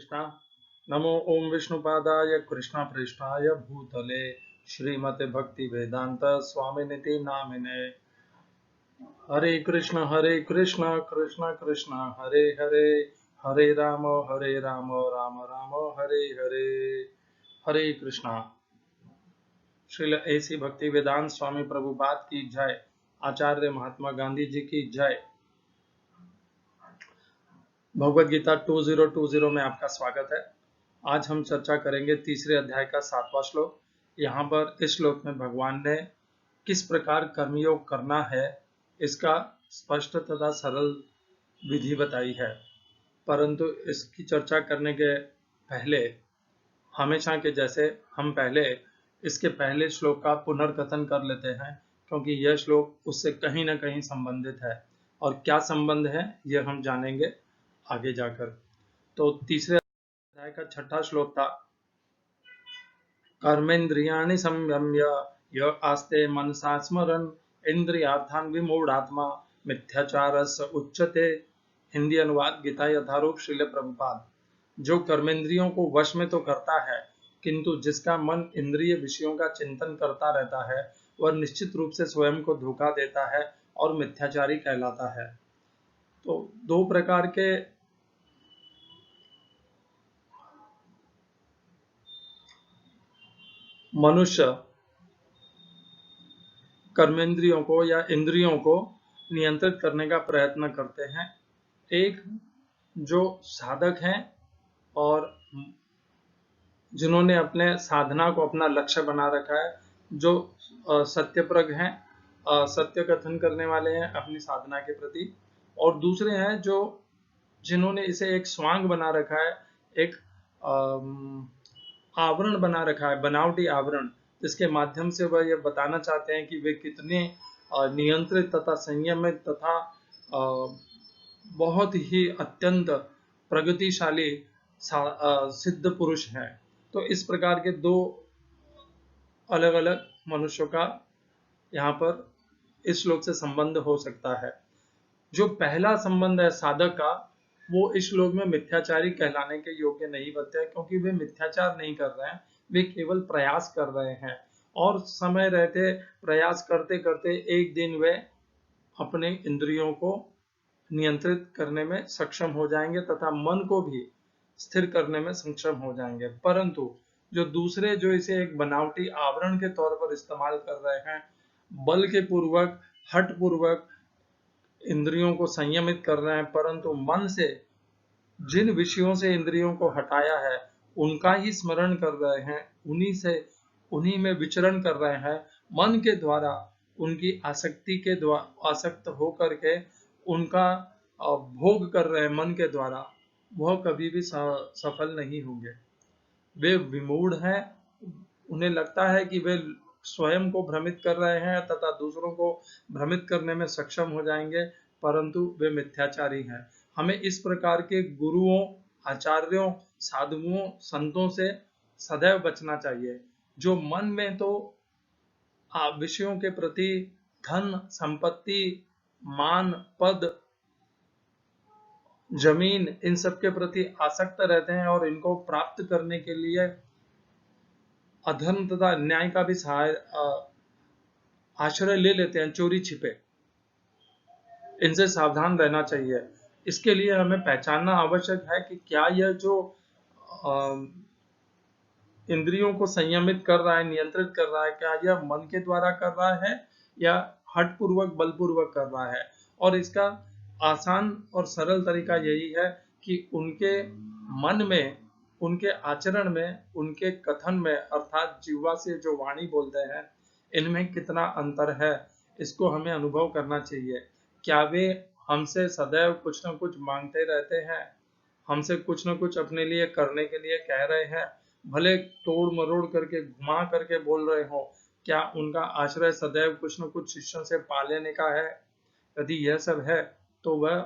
कृष्णा। नमो ओम विष्णुपादाय कृष्णपृष्ठाय भूतले श्रीमते भक्ति वेदांत स्वामिनिति नामिने। हरे कृष्ण कृष्ण कृष्ण हरे हरे, हरे राम राम राम हरे हरे। हरे कृष्णा। श्रील ऐसी भक्ति वेदांत स्वामी प्रभुपाद की जय। आचार्य महात्मा गांधी जी की जय। भगवद गीता 2020 में आपका स्वागत है। आज हम चर्चा करेंगे तीसरे अध्याय का 7वां श्लोक। यहाँ पर इस श्लोक में भगवान ने किस प्रकार कर्मयोग करना है इसका स्पष्ट तथा सरल विधि बताई है। परंतु इसकी चर्चा करने के पहले हमेशा के जैसे हम पहले इसके पहले श्लोक का पुनर्कथन कर लेते हैं, क्योंकि यह श्लोक उससे कहीं न कहीं संबंधित है और क्या संबंध है यह हम जानेंगे आगे जाकर। तो तीसरे अध्याय का 6वां श्लोक था, कर्मेन्द्रियाणि संयम्य य आस्ते मनसा स्मरन् इंद्रियार्थान् विमूढ़ात्मा मिथ्याचारस्य उच्यते। हिंदी अनुवाद गीता यथारूप श्रील प्रभुपाद। जो कर्मेंद्रियों को वश में तो करता है, किंतु जिसका मन इंद्रिय विषयों का चिंतन करता रहता है वह निश्चित रूप से स्वयं को धोखा देता है और मिथ्याचारी कहलाता है। तो दो प्रकार के मनुष्य कर्मेंद्रियों को या इंद्रियों को नियंत्रित करने का प्रयत्न करते हैं। एक जो साधक हैं और जिन्होंने अपने साधना को अपना लक्ष्य बना रखा है, जो सत्यप्रज्ञ हैं, सत्य कथन करने वाले हैं अपनी साधना के प्रति, और दूसरे हैं जो जिन्होंने इसे एक स्वांग बना रखा है, एक आवरण बना रखा है, बनावटी आवरण, जिसके माध्यम से वह यह बताना चाहते हैं कि वे कितने नियंत्रित तथा संयमित तथा बहुत ही अत्यंत प्रगतिशाली सिद्ध पुरुष हैं। तो इस प्रकार के दो अलग अलग मनुष्यों का यहाँ पर इस श्लोक से संबंध हो सकता है। जो पहला संबंध है साधक का, वो इस श्लोक में मिथ्याचारी कहलाने के योग्य नहीं बनते हैं, क्योंकि वे मिथ्याचार नहीं कर रहे हैं, वे केवल प्रयास कर रहे हैं और समय रहते प्रयास करते करते एक दिन वे अपने इंद्रियों को नियंत्रित करने में सक्षम हो जाएंगे तथा मन को भी स्थिर करने में सक्षम हो जाएंगे। परंतु जो दूसरे जो इसे एक बनावटी आवरण के तौर पर इस्तेमाल कर रहे हैं, बल के पूर्वक हठ पूर्वक इंद्रियों को संयमित कर रहे हैं, परंतु मन से जिन विषयों से इंद्रियों को हटाया है उनका ही स्मरण कर रहे हैं, उन्हीं में विचरण कर रहे हैं, मन के द्वारा उनकी आसक्ति के द्वारा आसक्त होकर के उनका भोग कर रहे हैं मन के द्वारा, वह कभी भी सफल नहीं होंगे। वे विमूढ़ हैं, उन्हें लगता है कि वे स्वयं को भ्रमित कर रहे हैं तथा दूसरों को भ्रमित करने में सक्षम हो जाएंगे, परंतु वे मिथ्याचारी हैं। हमें इस प्रकार के गुरुओं, आचार्यों, साधुओं, संतों से सदैव बचना चाहिए, जो मन में तो विषयों के प्रति धन, संपत्ति, मान, पद, जमीन, इन सब के प्रति आसक्त रहते हैं और इनको प्राप्त करने के लिए अधर्म तथा अन्याय का भी आश्रय ले लेते हैं, चोरी छिपे। इनसे सावधान रहना चाहिए। इसके लिए हमें पहचानना आवश्यक है कि क्या यह जो इंद्रियों को संयमित कर रहा है, नियंत्रित कर रहा है, क्या यह मन के द्वारा कर रहा है या हठ पूर्वक, बलपूर्वक कर रहा है। और इसका आसान और सरल तरीका यही है कि उनके मन में, उनके आचरण में, उनके कथन में, अर्थात जिह्वा से जो वाणी बोलते हैं, इनमें कितना अंतर है, इसको हमें अनुभव करना चाहिए। क्या वे हमसे सदैव कुछ न कुछ मांगते रहते हैं, हमसे कुछ न कुछ अपने लिए करने के लिए कह रहे हैं, भले तोड़ मरोड़ करके घुमा करके बोल रहे हो, क्या उनका आश्रय सदैव कुछ न कुछ शिष्यों से पा लेने का है? यदि यह सब है तो वह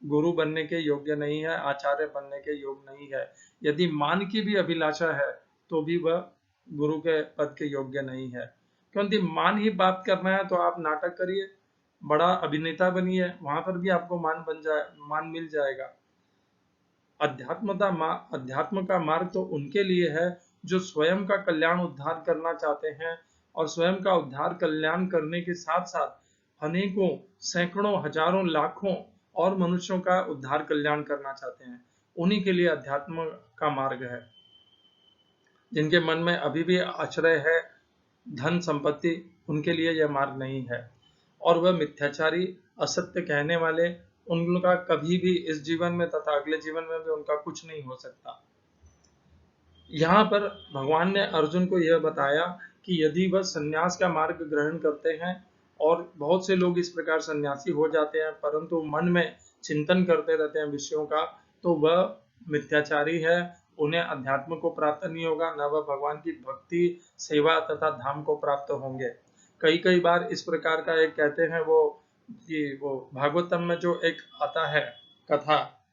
गुरु बनने के योग्य नहीं है, आचार्य बनने के योग्य नहीं है। यदि मान की भी अभिलाषा है तो भी वह गुरु के पद के योग्य नहीं है। क्योंकि मान ही बात करना है तो आप नाटक करिए, बड़ा अभिनेता बनिए, वहां पर भी आपको मान मिल जाएगा। अध्यात्म का मार्ग तो उनके लिए है जो स्वयं का कल्याण उद्धार करना चाहते हैं और स्वयं का उद्धार कल्याण करने के साथ साथ अनेकों सैकड़ों हजारों लाखों और मनुष्यों का उद्धार कल्याण करना चाहते हैं। उन्हीं के लिए अध्यात्म का मार्ग है। जिनके मन में अभी भी आश्रय है धन संपत्ति, उनके लिए यह मार्ग नहीं है। और वह मिथ्याचारी, असत्य कहने वाले, उनका कभी भी इस जीवन में तथा अगले जीवन में भी उनका कुछ नहीं हो सकता। यहाँ पर भगवान ने अर्जुन को यह बताया कि यदि वह संन्यास का मार्ग ग्रहण करते हैं, और बहुत से लोग इस प्रकार सन्यासी हो जाते हैं परंतु मन में चिंतन करते रहते हैं विषयों का, तो वह मिथ्याचारी है, उन्हें अध्यात्म को प्राप्त नहीं होगा, न वह भगवान की भक्ति, सेवा तथा धाम को प्राप्त होंगे। कई कई बार इस प्रकार का एक कहते हैं वो भागवतम में जो एक आता है कथा,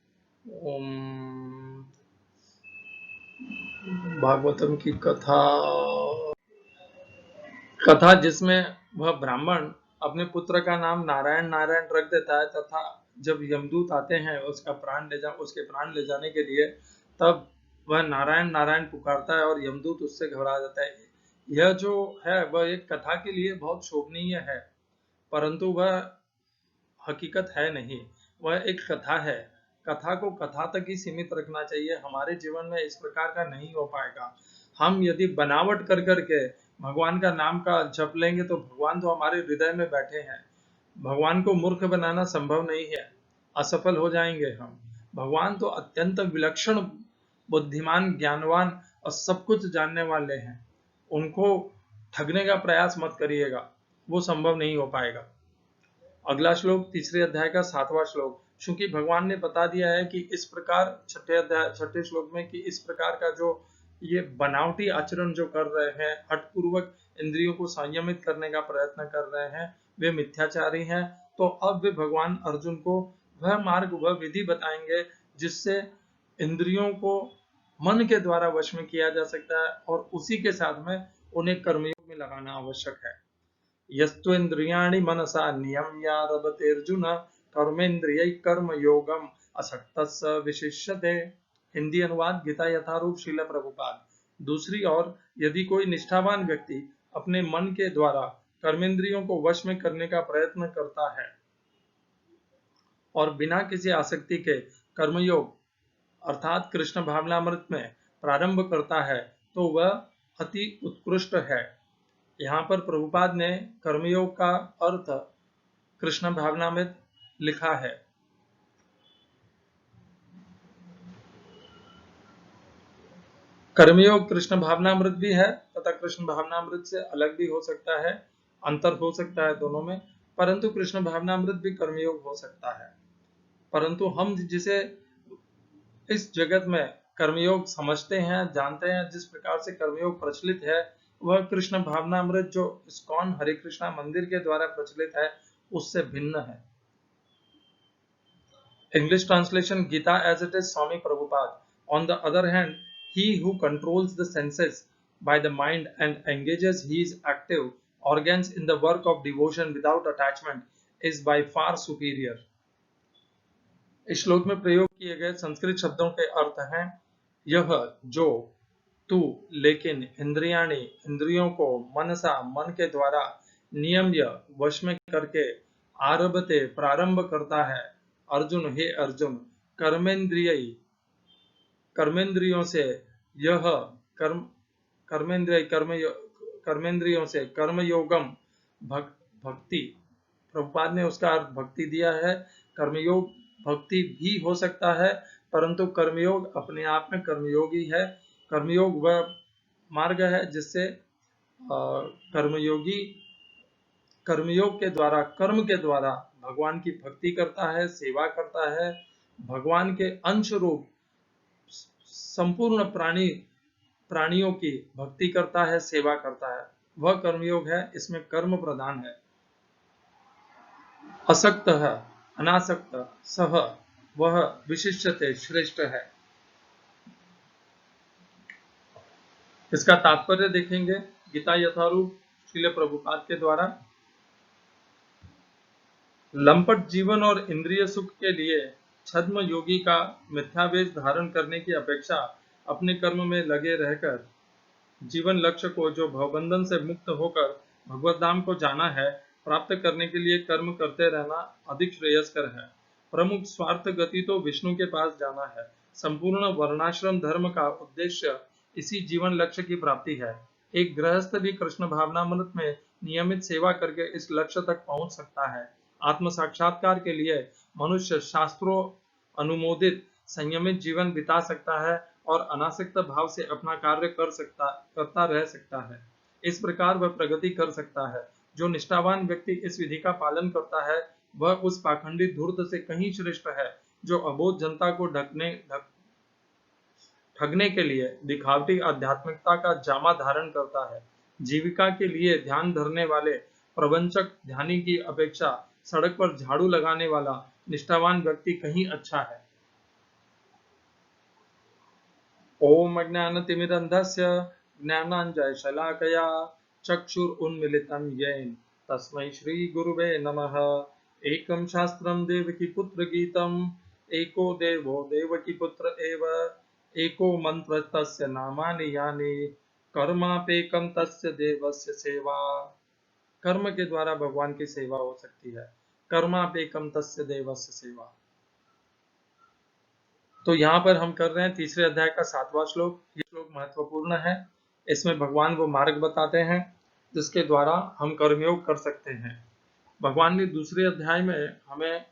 भागवतम की कथा जिसमें वह ब्राह्मण अपने पुत्र का नाम नारायण नारायण रख देता है तथा जब यमदूत आते हैं उसके प्राण ले जाने के लिए, तब वह नारायण नारायण पुकारता है और यमदूत उससे घबरा जाता है। यह जो है वह एक कथा के लिए बहुत शोभनीय है, परंतु वह हकीकत है नहीं, वह एक कथा है। कथा को कथा तक ही सीमित रखना चाहिए। हमारे जीवन में इस प्रकार का नहीं हो पाएगा। हम यदि बनावट कर करके भगवान का नाम का जप लेंगे तो भगवान तो हमारे हृदय में बैठे हैं। भगवान को मूर्ख बनाना संभव नहीं है, असफल हो जाएंगे हम। भगवान तो अत्यंत विलक्षण, बुद्धिमान, ज्ञानवान और सब कुछ जानने वाले हैं। उनको ठगने का प्रयास मत करिएगा, वो संभव नहीं हो पाएगा। अगला श्लोक, तीसरे अध्याय का 7वां श्लोक। चूंकि भगवान ने बता दिया है कि इस प्रकार छठे श्लोक में कि इस प्रकार का जो ये बनावटी आचरण जो कर रहे हैं, हठपूर्वक इंद्रियों को संयमित करने का प्रयत्न कर रहे हैं, वे मिथ्याचारी हैं। तो अब वे भगवान अर्जुन को वह मार्ग, वह विधि बताएंगे जिससे इंद्रियों को मन के द्वारा वश में किया जा सकता है, और उसी के साथ में उन्हें कर्मयोग में लगाना आवश्यक है। यस्त्वेन्द्रियाणि मनसा नियम्यारभतेऽर्जुन कर्मेन्द्रियैः कर्मयोगम् असक्तः स विशिष्यते। हिंदी अनुवाद गीता यथारूप श्रील प्रभुपाद। दूसरी ओर यदि कोई निष्ठावान व्यक्ति अपने मन के द्वारा कर्मेंद्रियों को वश में करने का प्रयत्न करता है और बिना किसी आसक्ति के कर्मयोग अर्थात कृष्ण भावनामृत में प्रारंभ करता है, तो वह अति उत्कृष्ट है। यहाँ पर प्रभुपाद ने कर्मयोग का अर्थ कृष्ण भावनामृत लिखा है। कर्मयोग कृष्ण भावनामृत भी है तथा कृष्ण भावनामृत से अलग भी हो सकता है, अंतर हो सकता है दोनों में, परंतु कृष्ण भावनामृत भी कर्मयोग हो सकता है। परंतु हम जिसे इस जगत में कर्मयोग समझते हैं, जानते हैं, जिस प्रकार से कर्मयोग प्रचलित है, वह कृष्ण भावनामृत जो इस्कॉन हरे कृष्णा मंदिर के द्वारा प्रचलित है उससे भिन्न है। English translation Gita as it is Swami Prabhupada. On the other hand, he who controls the senses by the mind and engages his active organs in the work of devotion without attachment is by far superior. इस श्लोक में प्रयोग किए गए संस्कृत शब्दों के अर्थ हैं यह जो, तू, लेकिन, इंद्रियाणि इंद्रियों को, मनसा मन के द्वारा, नियम्य वश में करके, आरभते प्रारंभ करता है, अर्जुन हे अर्जुन, कर्मेंद्रियों से, यह कर्मेंद्रियों से कर्मयोगम भक्ति, प्रभुपाद ने उसका अर्थ भक्ति दिया है। कर्मयोग भक्ति भी हो सकता है, परंतु कर्मयोग अपने आप में कर्मयोगी है। कर्मयोग वह मार्ग है जिससे कर्मयोग के द्वारा, कर्म के द्वारा भगवान की भक्ति करता है, सेवा करता है, भगवान के अंश रूप संपूर्ण प्राणियों की भक्ति करता है, सेवा करता है, वह कर्मयोग है। इसमें कर्म प्रधान है। असक्त है, अनासक्त सह, वह विशिष्टते श्रेष्ठ है। इसका तात्पर्य देखेंगे गीता यथारूप श्रील प्रभुपाद के द्वारा। लंपट जीवन और इंद्रिय सुख के लिए छद्म योगी का मिथ्यावेश धारण करने की अपेक्षा अपने कर्म में लगे रहकर जीवन लक्ष्य को, जो भवबंधन से मुक्त होकर भगवत धाम को जाना है, प्राप्त करने के लिए कर्म करते रहना अधिक श्रेयस्कर है। प्रमुख स्वार्थ गति तो विष्णु के पास जाना है। संपूर्ण वर्णाश्रम धर्म का उद्देश्य इसी जीवन लक्ष्य की प्राप्ति है। एक गृहस्थ भी कृष्ण भावनामृत में नियमित सेवा करके इस लक्ष्य तक पहुंच सकता है। आत्म साक्षात्कार के लिए मनुष्य शास्त्रों अनुमोदित संयमित जीवन बिता सकता है और अनासक्त भाव से अपना कार्य करता रह सकता है। इस प्रकार वह प्रगति कर सकता है। जो निष्ठावान व्यक्ति इस विधि का पालन करता है, वह उस पाखंडी धूर्त से कहीं श्रेष्ठ है, जो अबोध जनता को ठगने के लिए दिखावटी आध्यात्मिकता का जामा धारण करता है। जीविका के लिए ध्यान धरने वाले प्रवंचक ध्यानी की अपेक्षा सड़क पर झाड़ू लगाने वाला निष्ठावान व्यक्ति कहीं अच्छा है। ओम अज्ञानतिमिरन्धस्य ज्ञानाञ्जनशलाकया चक्षुरुन्मीलितं येन तस्मै श्रीगुरुवे नमः। एकं शास्त्रं देवकीपुत्रगीतम् एको देवो देवकीपुत्र एव एको मन्त्रस्तस्य नामानि यानि कर्मापेकं तस्य देवस्य सेवा। कर्म के द्वारा भगवान की सेवा हो सकती है। कर्मापेकं तस्य देवस्य सेवा। तो यहाँ पर हम कर रहे हैं तीसरे अध्याय का 7वां श्लोक। ये श्लोक महत्वपूर्ण है। इसमें भगवान वो मार्ग बताते हैं जिसके द्वारा हम कर्मयोग कर सकते हैं। भगवान ने दूसरे अध्याय में हमें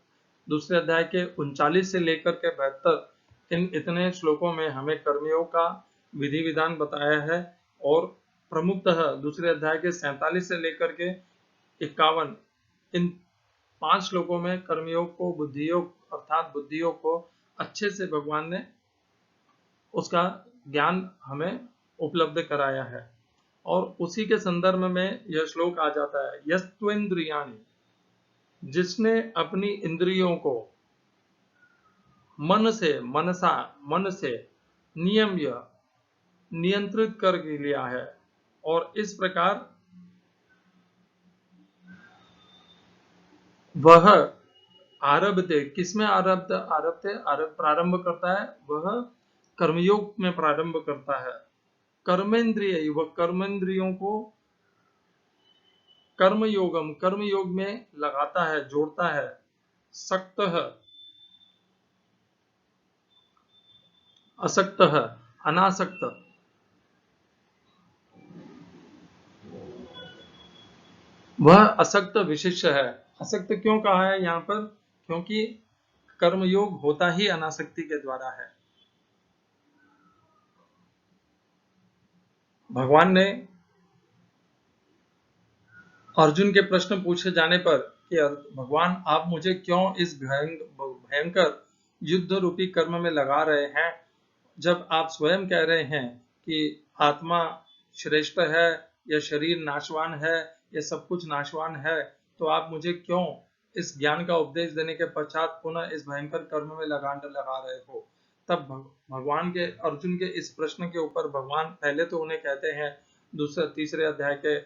दूसरे अध्याय के 39 से लेकर के 72 इतने श्लोकों में हमें कर्मयोग का विधि विधान बताया है और प्रमुखतः दूसरे अध्याय के 47 से लेकर के 51 इन 5 श्लोकों में कर्मयोग को बुद्धियोग अर्थात बुद्धियोग को अच्छे से भगवान ने उसका ज्ञान हमें उपलब्ध कराया है और उसी के संदर्भ में यह श्लोक आ जाता है। यस्त्वेन्द्रियाणि, जिसने अपनी इंद्रियों को मन से नियंत्रित कर लिया है और इस प्रकार वह आरभते, किसमें प्रारंभ करता है? वह कर्मयोग में प्रारंभ करता है। कर्मेंद्रिय, वह कर्मेंद्रियों को कर्मयोग में लगाता है, जोड़ता है। सक्त असक्त अनासक्त, वह असक्त विशिष्ट है। असक्त क्यों कहा है यहाँ पर? क्योंकि कर्मयोग होता ही अनासक्ति के द्वारा है। भगवान ने अर्जुन के प्रश्न पूछे जाने पर कि भगवान आप मुझे क्यों इस भयंकर युद्ध रूपी कर्म में लगा रहे हैं, जब आप स्वयं कह रहे हैं कि आत्मा श्रेष्ठ है, यह शरीर नाशवान है, यह सब कुछ नाशवान है, तो आप मुझे क्यों इस ज्ञान का उपदेश देने के पश्चात पुनः इस भयंकर कर्म में लगा रहे हो? तब भगवान के अर्जुन के इस प्रश्न के ऊपर भगवान पहले तो उन्हें कहते हैं तीसरे अध्याय के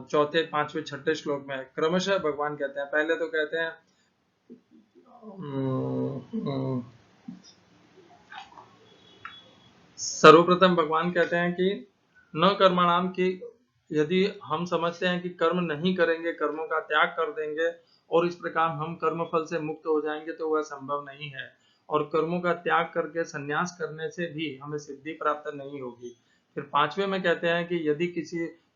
4, 5, 6 श्लोक में क्रमशः भगवान कहते हैं, पहले तो कहते हैं सर्वप्रथम भगवान कहते हैं कि न कर्मणाम, की यदि हम समझते हैं कि कर्म नहीं करेंगे, कर्मों का त्याग कर देंगे और इस प्रकार हम कर्म फल से मुक्त हो जाएंगे, तो वह संभव नहीं है और कर्मों का त्याग करके संन्यास करने से भी हमें सिद्धि प्राप्त नहीं होगी। फिर 5वें में कहते हैं कि यदि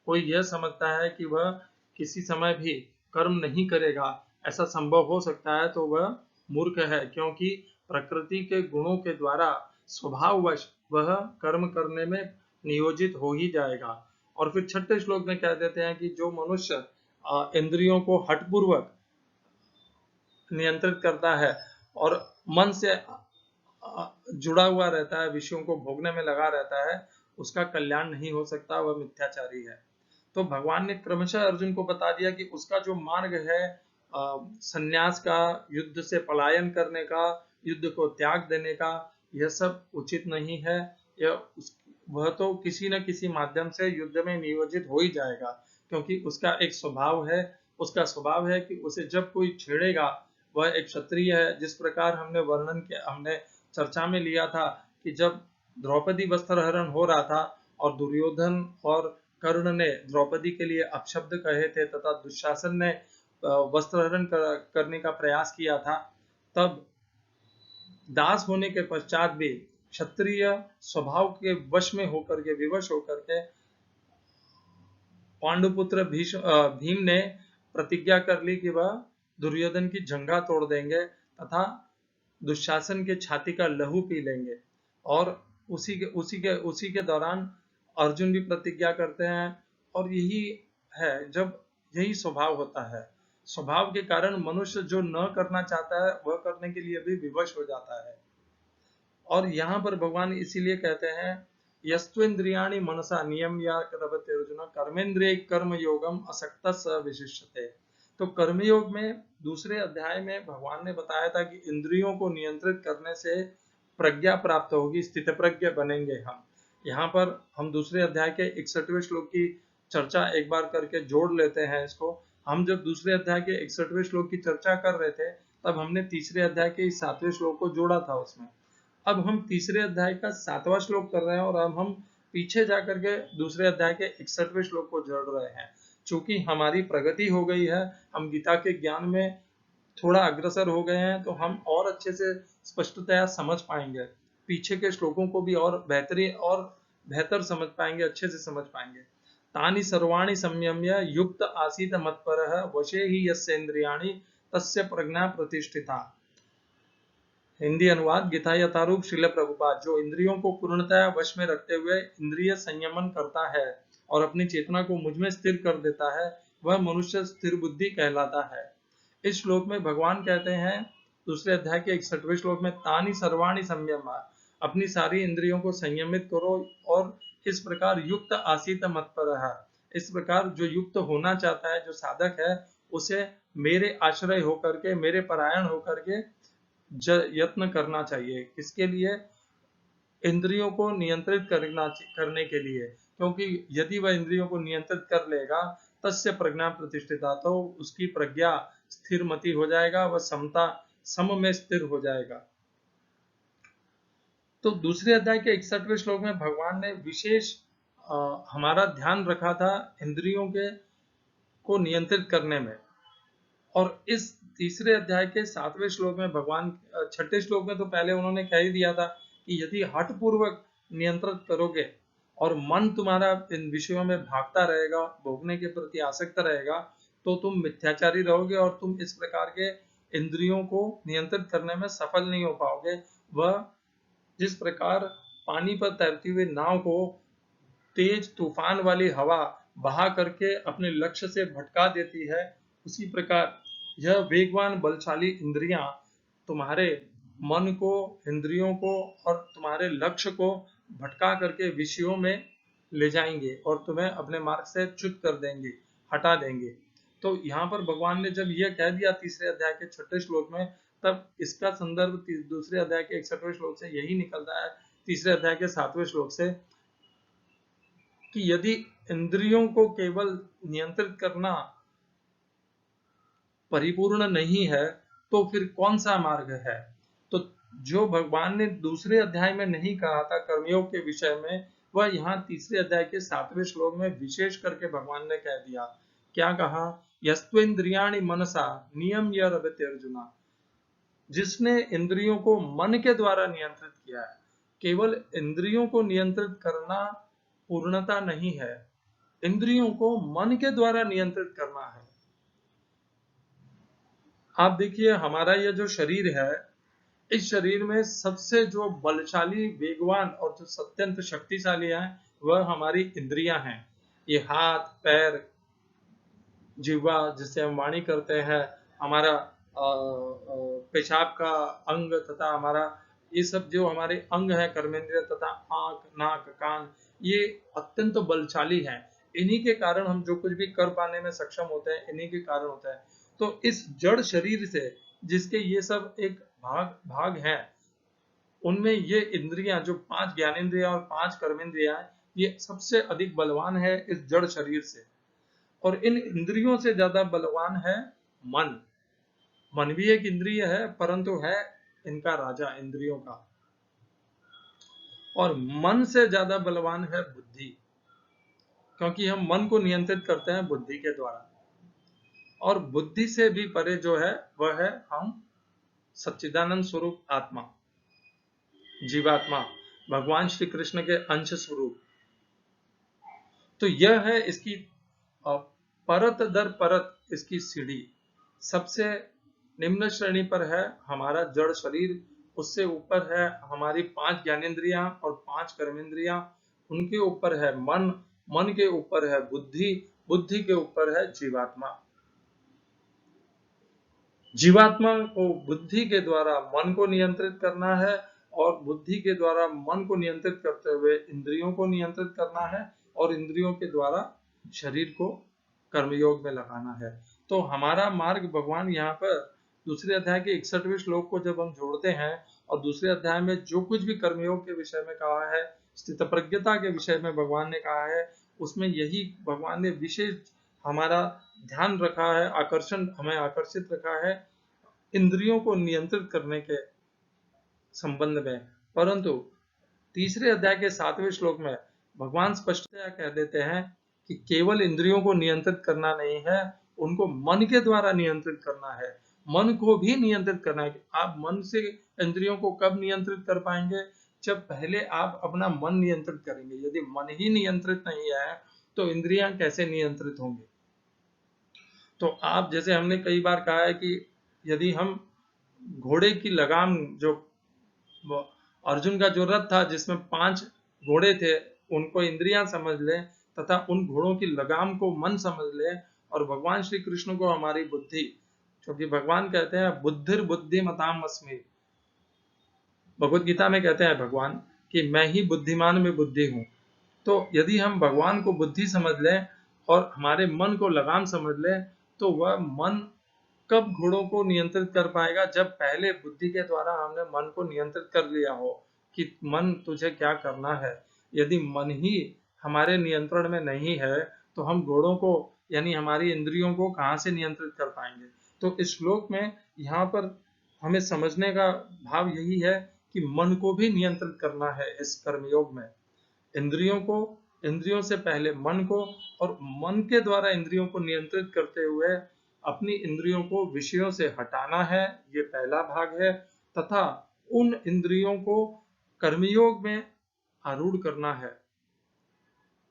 कोई यह समझता है कि वह किसी समय भी कर्म नहीं करेगा, ऐसा संभव हो सकता है, तो वह मूर्ख है, क्योंकि प्रकृति के गुणों के द्वारा स्वभाववश वह कर्म करने में नियोजित हो ही जाएगा। और फिर 6 श्लोक में कह देते हैं कि जो मनुष्य इंद्रियों को हठपूर्वक नियंत्रित करता है और मन से जुड़ा हुआ रहता है, विषयों को भोगने में लगा रहता है, उसका कल्याण नहीं हो सकता, वह मिथ्याचारी है। तो भगवान ने क्रमशः अर्जुन को बता दिया कि उसका जो मार्ग है संन्यास का, युद्ध से पलायन करने का, युद्ध को त्याग देने का, यह सब उचित नहीं है। वह तो किसी न किसी माध्यम से युद्ध में नियोजित हो ही जाएगा, क्योंकि उसका एक स्वभाव है। उसका स्वभाव है कि उसे जब कोई छेड़ेगा, वह एक क्षत्रिय है। जिस प्रकार हमने चर्चा में लिया था कि जब द्रौपदी वस्त्रहरण हो रहा था और दुर्योधन और कर्ण ने द्रौपदी के लिए अपशब्द कहे थे तथा दुशासन ने वस्त्रहरण करने का प्रयास किया था, तब दास होने के पश्चात भी क्षत्रिय स्वभाव के वश में होकर के, विवश होकर के पांडुपुत्र भीम ने प्रतिज्ञा कर ली कि वह दुर्योधन की जंघा तोड़ देंगे तथा दुशासन के छाती का लहू पी लेंगे। और उसी के दौरान अर्जुन भी प्रतिज्ञा करते हैं। और यही है, जब यही स्वभाव होता है, स्वभाव के कारण मनुष्य जो न करना चाहता है वह करने के लिए भी विवश हो जाता है। और यहाँ पर भगवान इसीलिए कहते हैं यस्त्वेन्द्रियाणि मनसा नियम्य अर्जुन कर्मेन्द्रिय कर्म योगम असक्त स विशिष्यते। तो कर्मयोग में दूसरे अध्याय में भगवान ने बताया था कि इंद्रियों को नियंत्रित करने से प्रज्ञा प्राप्त होगी, स्थित प्रज्ञ बनेंगे हम। यहाँ पर हम दूसरे अध्याय के 61वें श्लोक की चर्चा एक बार करके जोड़ लेते हैं इसको। हम जब दूसरे अध्याय के 61वें श्लोक की चर्चा कर रहे थे तब हमने तीसरे अध्याय के 7वें श्लोक को जोड़ा था उसमें। अब हम तीसरे अध्याय का 7वां श्लोक कर रहे हैं और अब हम पीछे जाकर के दूसरे अध्याय के 61वें श्लोक को जोड़ रहे हैं। चूंकि हमारी प्रगति हो गई है, हम गीता के ज्ञान में थोड़ा अग्रसर हो गए हैं, तो हम और अच्छे से स्पष्टतया समझ पाएंगे, पीछे के श्लोकों को भी और बेहतर समझ पाएंगे, अच्छे से समझ पाएंगे। तानि सर्वाणि संयम्य युक्त आसीत मत्परः वशे हि यस्य इंद्रियाणि तस्य प्रज्ञा प्रतिष्ठिता। हिंदी अनुवाद गीता यथारूप श्रील प्रभुपाद। जो इंद्रियों को पूर्णतया वश में रखते हुए इंद्रिय संयमन करता है और अपनी चेतना को मुझ में स्थिर कर देता है, वह मनुष्य स्थिर बुद्धि कहलाता है। इस श्लोक में भगवान कहते हैं दूसरे अध्याय के 61वें श्लोक में, तानि सर्वाणि संयम, अपनी सारी इंद्रियों को संयमित करो और इस प्रकार युक्त आसीत मत्परः, इस प्रकार जो युक्त होना चाहता है, जो साधक है, उसे मेरे आश्रय होकर के, मेरे परायण होकर के यत्न करना चाहिए। किसके लिए? इंद्रियों को नियंत्रित करने के लिए। क्योंकि यदि वह इंद्रियों को नियंत्रित कर लेगा तस्य प्रज्ञा प्रतिष्ठिता, तो उसकी प्रज्ञा स्थिरमति हो जाएगा, वह सम में स्थिर हो जाएगा। तो दूसरे अध्याय के 61वें श्लोक में भगवान ने विशेष हमारा ध्यान रखा था इंद्रियों को नियंत्रित करने में। और इस तीसरे अध्याय के 7वें श्लोक में भगवान, 6ठे श्लोक में तो पहले उन्होंने कह ही दिया था कि यदि हठ पूर्वक नियंत्रित करोगे और मन तुम्हारा इन विषयों में भागता रहेगा, भोगने के प्रति आसक्त रहेगा, तो तुम मिथ्याचारी रहोगे और तुम इस प्रकार के इंद्रियों को नियंत्रित करने में सफल नहीं हो पाओगे। वह जिस प्रकार पानी पर तैरती हुई नाव को तेज तूफान वाली हवा बहा करके अपने लक्ष्य से भटका देती है, उसी प्रकार यह वेगवान बलशाली इंद्रियां तुम्हारे मन को, इंद्रियों को और तुम्हारे लक्ष्य को भटका करके विषयों में ले जाएंगे और तुम्हें अपने मार्ग से च्युत कर देंगे, हटा देंगे। तो यहाँ पर भगवान ने जब यह कह दिया तीसरे अध्याय के 6ठे श्लोक में, तब इसका संदर्भ दूसरे अध्याय के 61वें श्लोक से यही निकलता है, तीसरे अध्याय के 7वें श्लोक से, कि यदि इंद्रियों को केवल नियंत्रित करना परिपूर्ण नहीं है तो फिर कौन सा मार्ग है। तो जो भगवान ने दूसरे अध्याय में नहीं कहा था कर्मयोग के विषय में, वह यहाँ तीसरे अध्याय के 7वें श्लोक में विशेष करके भगवान ने कह दिया। क्या कहा? यस्त्वेन्द्रियाणि मनसा नियम्य रवते अर्जुना। जिसने इंद्रियों को मन के द्वारा नियंत्रित किया है। केवल इंद्रियों को नियंत्रित करना पूर्णता नहीं है, इंद्रियों को मन के द्वारा नियंत्रित करना है। आप देखिए, हमारा यह जो शरीर है, इस शरीर में सबसे जो बलशाली, वेगवान और जो अत्यंत शक्तिशाली है, वह हमारी इंद्रियां हैं। ये हाथ, पैर, जिह्वा जिससे हम वाणी करते हैं, हमारा पेशाब का अंग तथा हमारा ये सब जो हमारे अंग है, कर्मेंद्रिय तथा आंख, नाक, कान, ये अत्यंत बलशाली हैं। इन्हीं के कारण हम जो कुछ भी कर पाने में सक्षम होते हैं, इन्हीं के कारण होता है। तो इस जड़ शरीर से जिसके ये सब एक भाग हैं, उनमें ये इंद्रियां जो 5 ज्ञानेंद्रियां और 5 कर्मेंद्रियां, ये सबसे अधिक बलवान है इस जड़ शरीर से। और इन इंद्रियों से ज्यादा बलवान है मन। मन भी एक इंद्रिय है, परंतु है इनका राजा, इंद्रियों का। और मन से ज्यादा बलवान है बुद्धि, क्योंकि हम मन को नियंत्रित करते हैं बुद्धि के द्वारा। और बुद्धि से भी परे जो है वह है हम सच्चिदानंद स्वरूप आत्मा, जीवात्मा, भगवान श्री कृष्ण के अंश स्वरूप। तो यह है इसकी परत दर परत इसकी सीढ़ी। सबसे निम्न श्रेणी पर है हमारा जड़ शरीर, उससे ऊपर है हमारी 5 ज्ञानेंद्रियां और 5 कर्मेंद्रियां, उनके ऊपर है मन, मन के ऊपर है बुद्धि, बुद्धि के ऊपर है जीवात्मा। जीवात्मा को बुद्धि के द्वारा मन को नियंत्रित करना है, और बुद्धि के द्वारा मन को नियंत्रित करते हुए इंद्रियों को नियंत्रित करना है, और इंद्रियों के द्वारा शरीर को कर्मयोग में लगाना है। तो हमारा मार्ग भगवान यहाँ पर दूसरे अध्याय के 61वें श्लोक को जब हम जोड़ते हैं, और दूसरे अध्याय में जो कुछ भी कर्मयोग के विषय में कहा है, स्थितप्रज्ञता के विषय में भगवान ने कहा है, उसमें यही भगवान ने विशेष हमारा ध्यान रखा है, आकर्षण हमें आकर्षित रखा है इंद्रियों को नियंत्रित करने के संबंध में। परंतु तीसरे अध्याय के 7वें श्लोक में भगवान स्पष्टतया कह देते हैं कि केवल इंद्रियों को नियंत्रित करना नहीं है, उनको मन के द्वारा नियंत्रित करना है, मन को भी नियंत्रित करना है। आप मन से इंद्रियों को कब नियंत्रित कर पाएंगे? जब पहले आप अपना मन नियंत्रित करेंगे। यदि मन ही नियंत्रित नहीं है तो इंद्रियां कैसे नियंत्रित होंगी? तो आप, जैसे हमने कई बार कहा है कि यदि हम घोड़े की लगाम, जो अर्जुन का जो रथ था जिसमें 5 घोड़े थे, उनको इंद्रियां समझ लें तथा उन घोड़ों की लगाम को मन समझ लें, और भगवान श्री कृष्ण को हमारी बुद्धि, क्योंकि भगवान कहते हैं बुद्धिर बुद्धिमताम अस्मि, भगवत गीता में कहते हैं भगवान कि मैं ही बुद्धिमान में बुद्धि हूं। तो यदि हम भगवान को बुद्धि समझ लें और हमारे मन को लगाम समझ लें, तो वह मन कब घोड़ों को नियंत्रित कर पाएगा? जब पहले बुद्धि के द्वारा हमने मन को नियंत्रित कर लिया हो कि मन तुझे क्या करना है। यदि मन ही हमारे नियंत्रण में नहीं है तो हम घोड़ों को, यानी हमारी इंद्रियों को कहां से नियंत्रित कर पाएंगे? तो इस श्लोक में यहाँ पर हमें समझने का भाव यही है कि मन को भी नियंत्रित करना है इस कर्मयोग में। इंद्रियों को, इंद्रियों से पहले मन को, और मन के द्वारा इंद्रियों को नियंत्रित करते हुए अपनी इंद्रियों को विषयों से हटाना है, ये पहला भाग है। तथा उन इंद्रियों को कर्मयोग में आरूढ़ करना है।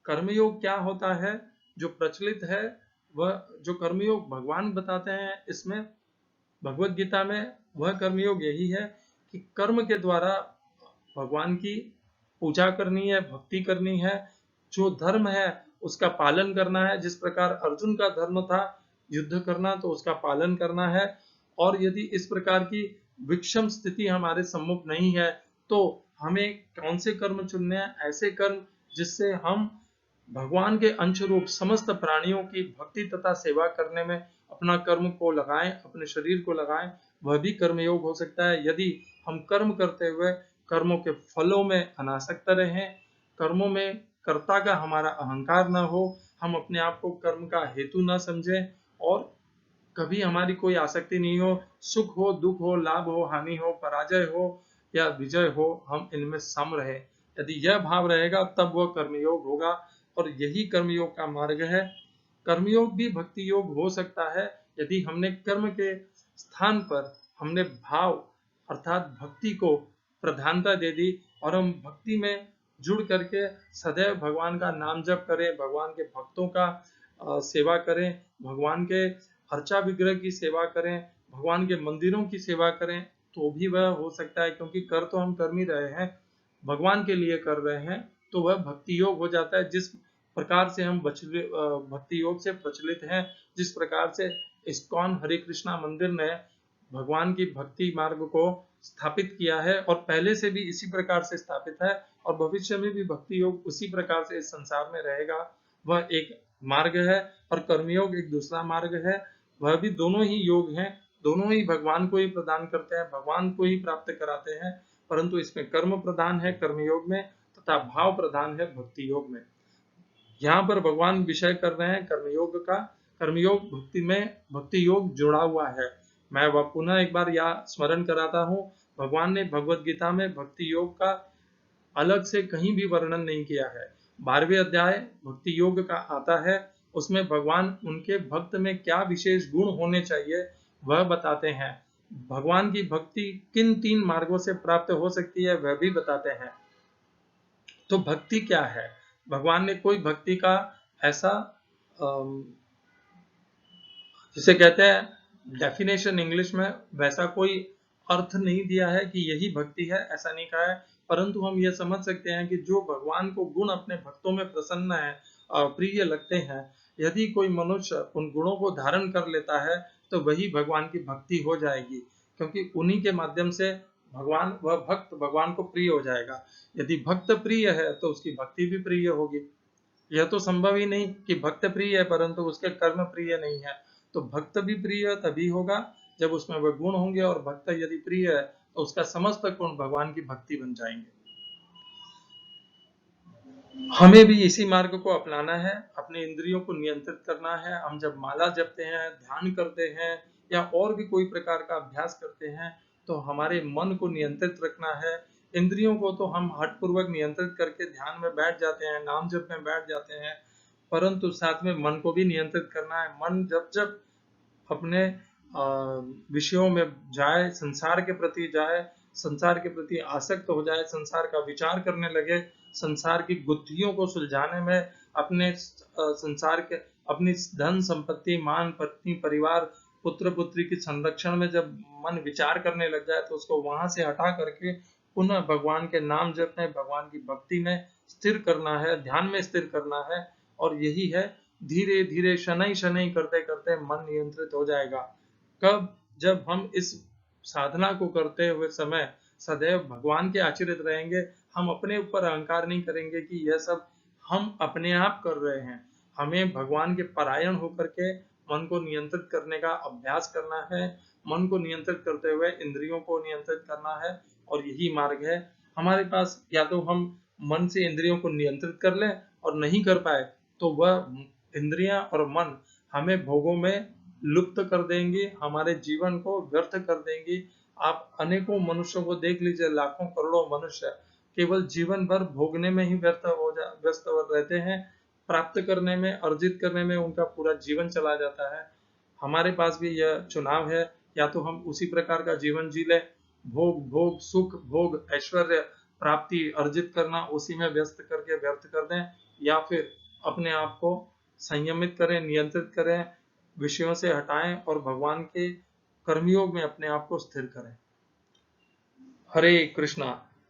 कर्मयोग क्या होता है जो प्रचलित है? वह जो कर्मयोग भगवान बताते हैं इसमें भगवत गीता में, वह कर्मयोग यही है कि कर्म के द्वारा भगवान की पूजा करनी है, भक्ति करनी है, जो धर्म है उसका पालन करना है। जिस प्रकार अर्जुन का धर्म था युद्ध करना, तो उसका पालन करना है। और यदि इस प्रकार की विषम स्थिति हमारे सम्मुख नहीं है तो हमें कौन से कर्म चुनने हैं? ऐसे कर्म जिससे हम भगवान के अंश रूप समस्त प्राणियों की भक्ति तथा सेवा करने में अपना कर्म को लगाएं, अपने शरीर को लगाएं, वह भी कर्मयोग हो सकता है। यदि हम कर्म करते हुए कर्मों के फलों में अनासक्त रहें, कर्मों में कर्ता का हमारा अहंकार न हो, हम अपने आप को कर्म का हेतु न समझें, और कभी हमारी कोई आसक्ति नहीं हो, सुख हो, दुख हो, लाभ हो, हानि हो, पराजय हो या विजय हो, हम इनमें सम रहे। यदि यह भाव रहेगा तब वह कर्मयोग होगा, और यही कर्मयोग का मार्ग है। कर्मयोग भी भक्ति योग हो सकता है यदि हमने कर्म के स्थान पर हमने भाव अर्थात भक्ति को प्रधानता दे दी, और हम भक्ति में जुड़ करके सदैव भगवान का नाम जप करें, भगवान के भक्तों का सेवा करें, भगवान के अर्चा विग्रह की सेवा करें, भगवान के मंदिरों की सेवा करें, तो भी वह हो सकता है। क्योंकि कर तो हम कर ही रहे हैं, भगवान के लिए कर रहे हैं, तो वह भक्ति योग हो जाता है। जिस प्रकार से हम भक्ति योग से प्रचलित हैं, जिस प्रकार से इस्कॉन हरे कृष्णा मंदिर ने भगवान की भक्ति मार्ग को स्थापित किया है, और पहले से भी इसी प्रकार से स्थापित है, और भविष्य में भी भक्ति योग उसी प्रकार से इस संसार में रहेगा। वह एक मार्ग है, और कर्मयोग एक दूसरा मार्ग है। वह भी दोनों ही योग हैं, दोनों ही भगवान को ही प्रदान करते हैं, भगवान को ही प्राप्त कराते हैं, परंतु इसमें कर्म प्रधान है कर्मयोग में, तथा भाव प्रधान है भक्ति योग में। यहाँ पर भगवान विषय कर रहे हैं कर्मयोग का। कर्मयोग भक्ति में, भक्ति योग जुड़ा हुआ है। मैं वह पुनः एक बार या स्मरण कराता हूँ, भगवान ने भगवत गीता में भक्ति योग का अलग से कहीं भी वर्णन नहीं किया है। 12वें अध्याय भक्ति योग का आता है, उसमें भगवान उनके भक्त में क्या विशेष गुण होने चाहिए वह बताते हैं। भगवान की भक्ति किन 3 मार्गों से प्राप्त हो सकती है वह भी बताते हैं। तो भक्ति क्या है? भगवान ने कोई भक्ति का ऐसा जिसे कहते हैं डेफिनेशन इंग्लिश में, वैसा कोई अर्थ नहीं दिया है कि यही भक्ति है, ऐसा नहीं कहा है। परंतु हम यह समझ सकते हैं कि जो भगवान को गुण अपने भक्तों में प्रसन्न है, प्रिय लगते हैं, यदि कोई मनुष्य उन गुणों को धारण कर लेता है तो वही भगवान की भक्ति हो जाएगी, क्योंकि उन्हीं के माध्यम से वह भक्त भगवान को प्रिय हो जाएगा। यदि भक्त प्रिय है तो उसकी भक्ति भी प्रिय होगी। यह तो संभव ही नहीं कि भक्त प्रिय है परंतु उसके कर्म प्रिय नहीं है। तो भक्त भी प्रिय तभी होगा जब उसमें वह गुण होंगे, और भक्त यदि प्रिय है तो उसका समस्त गुण भगवान की भक्ति बन जाएंगे। हमें भी इसी मार्ग को अपनाना है, अपने इंद्रियों को नियंत्रित करना है। हम जब माला जपते हैं, ध्यान करते हैं या और भी कोई प्रकार का अभ्यास करते हैं तो हमारे मन को नियंत्रित रखना है। इंद्रियों को तो हम हठपूर्वक नियंत्रित करके ध्यान में बैठ जाते हैं, नाम जप में बैठ जाते हैं, परंतु साथ में मन को भी नियंत्रित करना है। मन जब जब अपने विषयों में जाए, संसार के प्रति जाए, संसार के प्रति आसक्त हो जाए, संसार का विचार करने लगे, संसार की गुत्थियों को सुलझाने में, अपने संसार के अपनी धन संपत्ति, मान, पत्नी, परिवार, पुत्र पुत्री के संरक्षण में जब मन विचार करने लग जाए तो उसको वहां से हटा करके पुनः भगवान के नाम जप में, भगवान की भक्ति में स्थिर करना है, ध्यान में स्थिर करना है। और यही है, धीरे धीरे शनै शनै करते करते मन नियंत्रित हो जाएगा। कब? जब हम इस साधना को करते हुए समय सदैव भगवान के आचरित रहेंगे। हम अपने ऊपर अहंकार नहीं करेंगे कि यह सब हम अपने आप कर रहे हैं। हमें भगवान के परायण होकर के मन को नियंत्रित करने का अभ्यास करना है, मन को नियंत्रित करते हुए इंद्रियों को नियंत्रित करना है, और यही मार्ग है हमारे पास। या तो हम मन से इंद्रियों को नियंत्रित कर लें, और नहीं कर पाए तो वह इंद्रियां और मन हमें भोगों में लुप्त कर देंगी, हमारे जीवन को व्यर्थ कर देंगी। आप अनेकों मनुष्यों को देख लीजिए, लाखों करोड़ों मनुष्य केवल जीवन भर भोगने में ही व्यस्त रहते हैं, प्राप्त करने में, अर्जित करने में उनका पूरा जीवन चला जाता है। हमारे पास भी यह चुनाव है, या तो हम उसी प्रकार का जीवन जी लें, भोग भोग सुख भोग ऐश्वर्य प्राप्ति अर्जित करना, उसी में व्यस्त करके व्यर्थ कर दें, या फिर अपने आप को संयमित करें, नियंत्रित करें, विषयों से हटाएं और भगवान के कर्मयोग में अपने आप को स्थिर करें। हरे कृष्णा।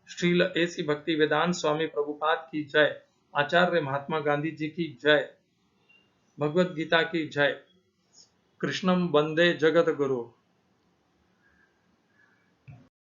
श्रील ऐसी भक्ति वेदांत स्वामी प्रभुपाद की जय, आचार्य महात्मा गांधी जी की जय, भगवत गीता की जय। कृष्णम वंदे जगत गुरु।